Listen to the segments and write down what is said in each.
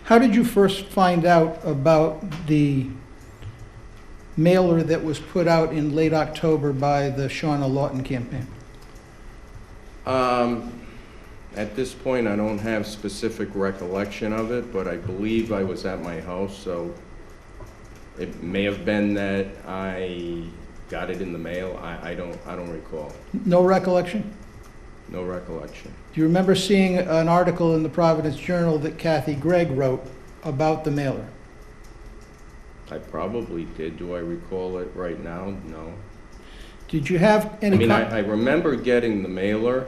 How did you first find out about the mailer that was put out in late October by the Shauna Lawton campaign? At this point, I don't have specific recollection of it, but I believe I was at my house, so it may have been that I got it in the mail. I don't recall. No recollection? No recollection. Do you remember seeing an article in the Providence Journal that Kathy Gregg wrote about the mailer? I probably did. Do I recall it right now? No. Did you have any? I mean, I remember getting the mailer.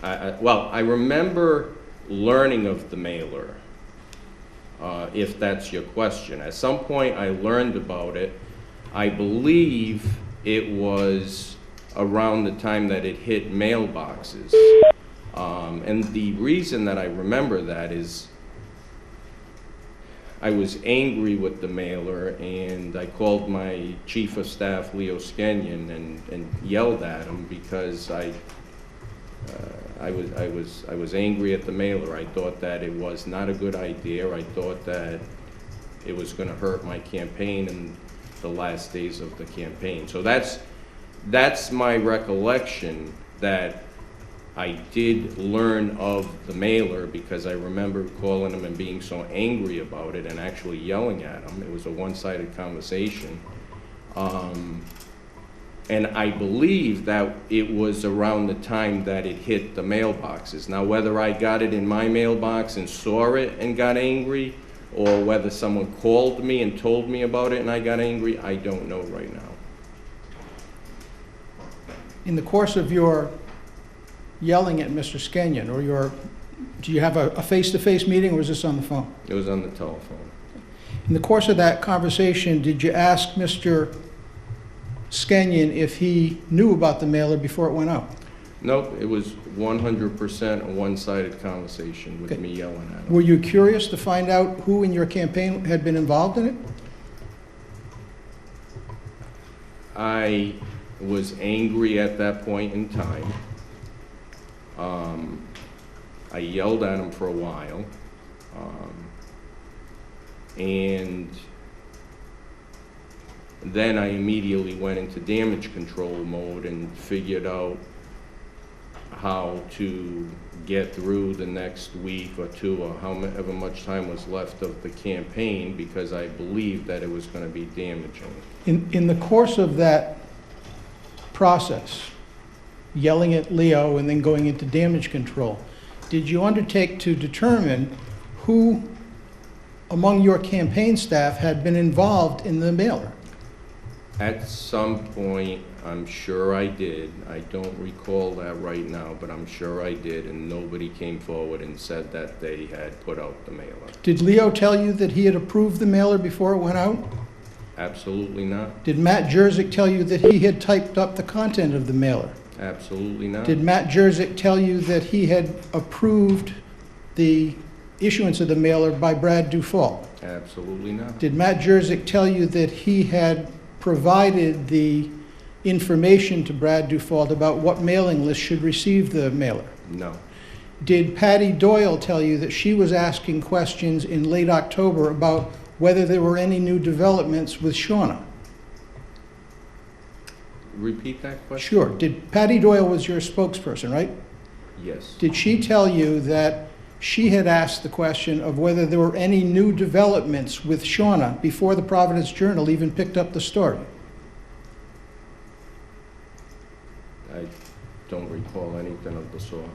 Well, I remember learning of the mailer, if that's your question. At some point, I learned about it. I believe it was around the time that it hit mailboxes. And the reason that I remember that is I was angry with the mailer, and I called my chief of staff, Leo Skenyon, and yelled at him because I was angry at the mailer. I thought that it was not a good idea. I thought that it was going to hurt my campaign in the last days of the campaign. So that's my recollection, that I did learn of the mailer because I remember calling him and being so angry about it and actually yelling at him. It was a one-sided conversation. And I believe that it was around the time that it hit the mailboxes. Now, whether I got it in my mailbox and saw it and got angry, or whether someone called me and told me about it and I got angry, I don't know right now. In the course of your yelling at Mr. Skenyon, or do you have a face-to-face meeting, or was this on the phone? It was on the telephone. In the course of that conversation, did you ask Mr. Skenyon if he knew about the mailer before it went out? Nope, it was 100% a one-sided conversation with Okay. me yelling at him. Were you curious to find out who in your campaign had been involved in it? I was angry at that point in time. I yelled at him for a while. And then I immediately went into damage control mode and figured out how to get through the next week or two, or however much time was left of the campaign, because I believed that it was going to be damaging. In the course of that process, yelling at Leo and then going into damage control, did you undertake to determine who among your campaign staff had been involved in the mailer? At some point, I'm sure I did. I don't recall that right now, but I'm sure I did, and nobody came forward and said that they had put out the mailer. Did Leo tell you that he had approved the mailer before it went out? Absolutely not. Did Matt Jerzyk tell you that he had typed up the content of the mailer? Absolutely not. Did Matt Jerzyk tell you that he had approved the issuance of the mailer by Brad Dufault? Absolutely not. Did Matt Jerzyk tell you that he had provided the information to Brad Dufault about what mailing list should receive the mailer? No. Did Patty Doyle tell you that she was asking questions in late October about whether there were any new developments with Shauna? Repeat that question? Sure. Did Patty Doyle was your spokesperson, right? Yes. Did she tell you that she had asked the question of whether there were any new developments with Shauna before the Providence Journal even picked up the story? I don't recall anything of the sort.